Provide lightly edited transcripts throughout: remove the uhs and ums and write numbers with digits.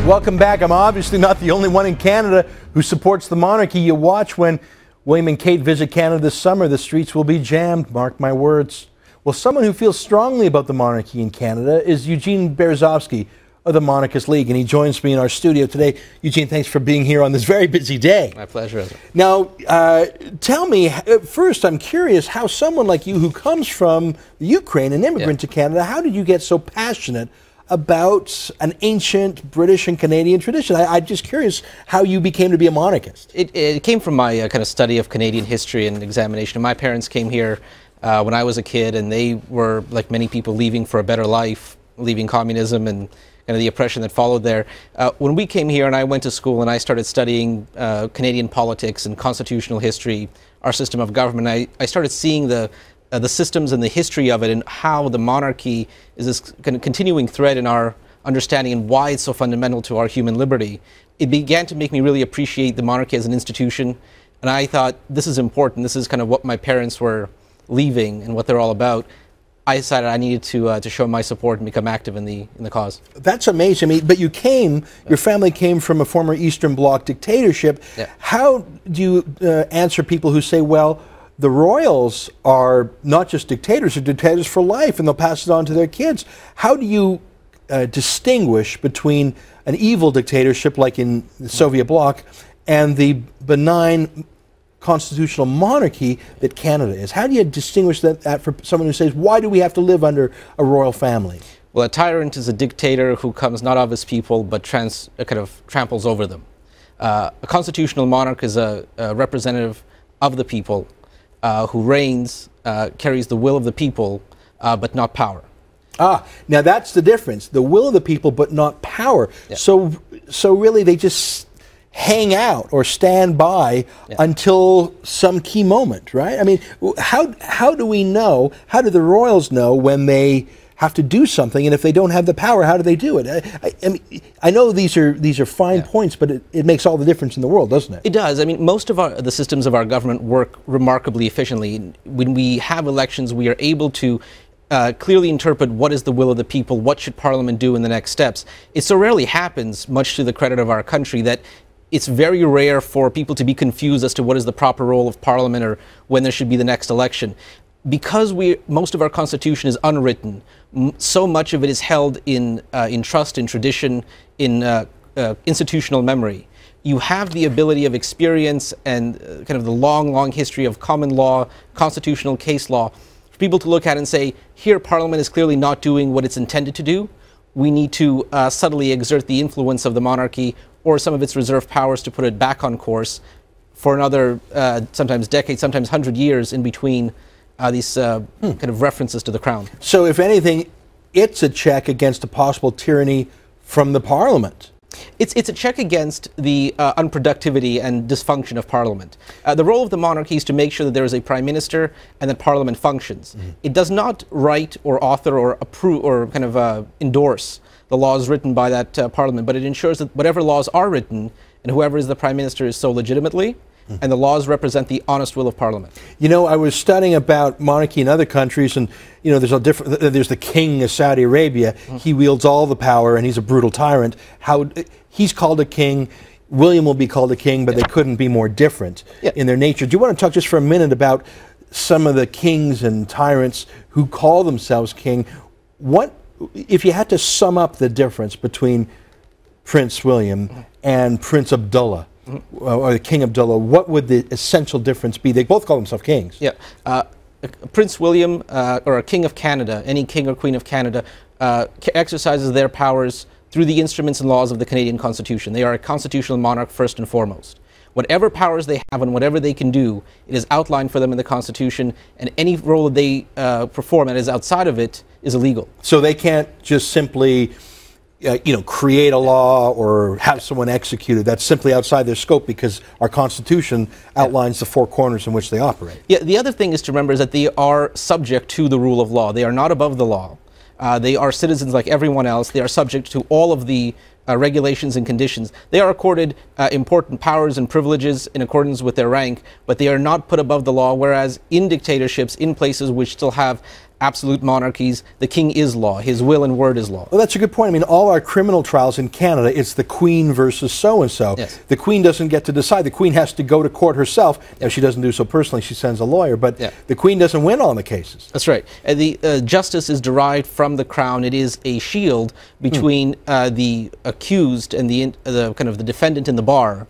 Welcome back. I'm obviously not the only one in Canada who supports the monarchy. You watch when William and Kate visit Canada this summer. The streets will be jammed, mark my words. Well, someone who feels strongly about the monarchy in Canada is Eugene Berezovsky of the Monarchist League, and he joins me in our studio today. Eugene, thanks for being here on this very busy day. My pleasure. Now, tell me, first, I'm curious how someone like you who comes from the Ukraine, an immigrant to Canada, how did you get so passionate about an ancient British and Canadian tradition? I'm just curious how you became to be a monarchist. It came from my kind of study of Canadian history and examination. My parents came here when I was a kid, and they were, like many people, leaving for a better life, leaving communism and kind of the oppression that followed there. When we came here and I went to school and I started studying Canadian politics and constitutional history, our system of government, I started seeing the systems and the history of it, and how the monarchy is this kind of continuing thread in our understanding and why it's so fundamental to our human liberty. It began to make me really appreciate the monarchy as an institution, and I thought, this is important. This is kind of what my parents were leaving and what they're all about. I decided I needed to show my support and become active in the cause. That's amazing. I mean, but you came, your family came from a former Eastern Bloc dictatorship. How do you answer people who say, well, the royals are not just dictators, they're dictators for life, and they'll pass it on to their kids? How do you distinguish between an evil dictatorship like in the Soviet bloc and the benign constitutional monarchy that Canada is? How do you distinguish that for someone who says, why do we have to live under a royal family? Well, a tyrant is a dictator who comes not of his people, but kind of tramples over them. A constitutional monarch is a representative of the people, who reigns, carries the will of the people, but not power. Now that's the difference. The will of the people, but not power. So really they just hang out or stand by until some key moment, right? I mean, how do we know, how do the royals know when they have to do something, and if they don't have the power, how do they do it? I mean, I know these are fine points, but it makes all the difference in the world, doesn't it? It does. I mean, most of the systems of our government work remarkably efficiently. When we have elections, we are able to clearly interpret what is the will of the people, what should Parliament do in the next steps. It so rarely happens, much to the credit of our country, that it's very rare for people to be confused as to what is the proper role of Parliament or when there should be the next election. Because most of our Constitution is unwritten, so much of it is held in trust, in tradition, in institutional memory. You have the ability of experience and kind of the long history of common law, constitutional case law, for people to look at and say, here Parliament is clearly not doing what it's intended to do. We need to subtly exert the influence of the monarchy or some of its reserved powers to put it back on course for another sometimes decade, sometimes 100 years in between these kind of references to the crown. So if anything, it's a check against a possible tyranny from the Parliament. It's a check against the unproductivity and dysfunction of Parliament. The role of the monarchy is to make sure that there is a Prime Minister and that Parliament functions. It does not write or author or approve or kind of endorse the laws written by that Parliament, but it ensures that whatever laws are written and whoever is the Prime Minister is so legitimately, and the laws represent the honest will of Parliament. You know, I was studying about monarchy in other countries, and you know, there's the king of Saudi Arabia. He wields all the power, and he's a brutal tyrant. He's called a king. William will be called a king, but they couldn't be more different in their nature. Do you want to talk just for a minute about some of the kings and tyrants who call themselves king? What, if you had to sum up the difference between Prince William and Prince Abdullah, or the King Abdullah, what would the essential difference be? They both call themselves kings. Prince William, or a King of Canada, any King or Queen of Canada, exercises their powers through the instruments and laws of the Canadian Constitution. They are a constitutional monarch first and foremost. Whatever powers they have and whatever they can do, it is outlined for them in the Constitution, and any role that they perform that is outside of it is illegal. So they can't just simply create a law or have someone executed. That's simply outside their scope because our Constitution outlines the four corners in which they operate. Yeah, the other thing is to remember is that they are subject to the rule of law. They are not above the law. They are citizens like everyone else. They are subject to all of the regulations and conditions. They are accorded important powers and privileges in accordance with their rank, but they are not put above the law, whereas in dictatorships, in places which still have absolute monarchies, the king is law. His will and word is law. Well, that's a good point. I mean, all our criminal trials in Canada, it's the Queen versus so-and-so. Yes. The Queen doesn't get to decide. The Queen has to go to court herself. Now, she doesn't do so personally. She sends a lawyer. But the Queen doesn't win all the cases. That's right. The justice is derived from the Crown. It is a shield between the accused and the kind of the defendant in the bar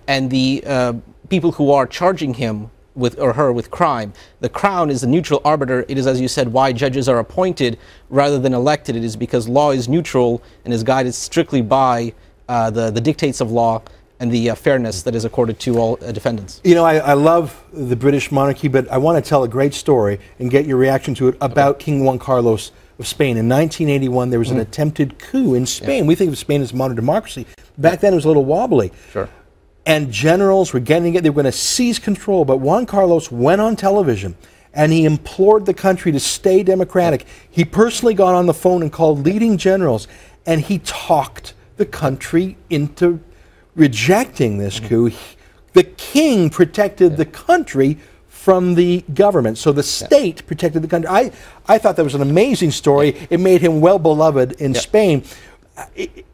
and the people who are charging him with or her with crime. The Crown is a neutral arbiter. It is, as you said, why judges are appointed rather than elected. It is because law is neutral and is guided strictly by the dictates of law and the fairness that is accorded to all defendants. You know, I love the British monarchy, but I want to tell a great story and get your reaction to it about King Juan Carlos of Spain. In 1981, there was an attempted coup in Spain. We think of Spain as modern democracy. Back then, it was a little wobbly. Sure. And generals were getting it. They were going to seize control. But Juan Carlos went on television and he implored the country to stay democratic. He personally got on the phone and called leading generals, and he talked the country into rejecting this coup. The king protected the country from the government. So the state protected the country. I thought that was an amazing story. It made him well beloved in Spain.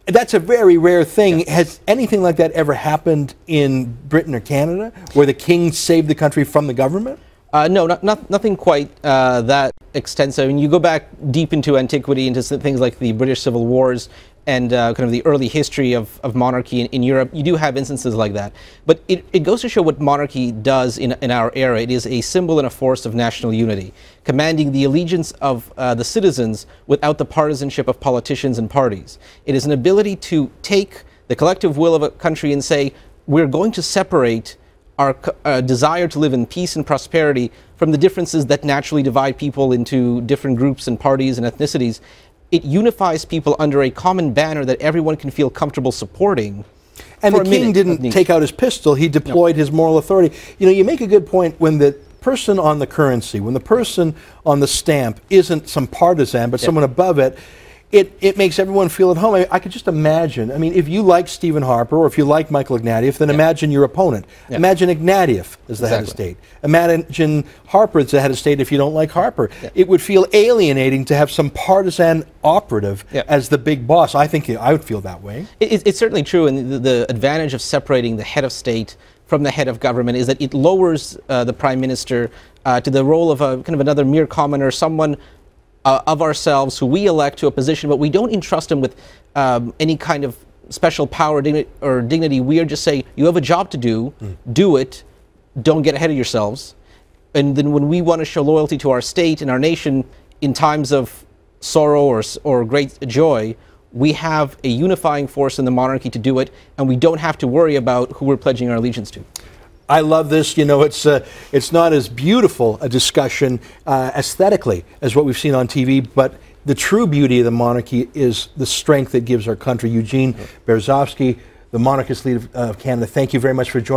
That's a very rare thing. Has anything like that ever happened in Britain or Canada, where the king saved the country from the government? No, nothing quite that extensive. I mean, you go back deep into antiquity, into things like the British Civil Wars and kind of the early history of monarchy in Europe. You do have instances like that. But it goes to show what monarchy does in our era. It is a symbol and a force of national unity, commanding the allegiance of the citizens without the partisanship of politicians and parties. It is an ability to take the collective will of a country and say, we're going to separate our desire to live in peace and prosperity from the differences that naturally divide people into different groups and parties and ethnicities. It unifies people under a common banner that everyone can feel comfortable supporting. And the king didn't take out his pistol, he deployed his moral authority. You know, you make a good point. When the person on the currency, when the person on the stamp isn't some partisan, but someone above it, it makes everyone feel at home. I could just imagine, I mean, if you like Stephen Harper or if you like Michael Ignatieff, then imagine your opponent. Imagine Ignatieff as the head of state. Imagine Harper as the head of state if you don't like Harper. It would feel alienating to have some partisan operative as the big boss. I think I would feel that way. It's certainly true, and the advantage of separating the head of state from the head of government is that it lowers the prime minister to the role of a kind of another mere commoner, someone of ourselves who we elect to a position, but we don't entrust him with any kind of special power or dignity. We are just saying, you have a job to do, do it, don't get ahead of yourselves. And then when we want to show loyalty to our state and our nation in times of sorrow or great joy, we have a unifying force in the monarchy to do it, and we don't have to worry about who we're pledging our allegiance to. I love this. You know, it's not as beautiful a discussion aesthetically as what we've seen on TV, but the true beauty of the monarchy is the strength it gives our country. Eugene Berezovsky, the Monarchist League of Canada, thank you very much for joining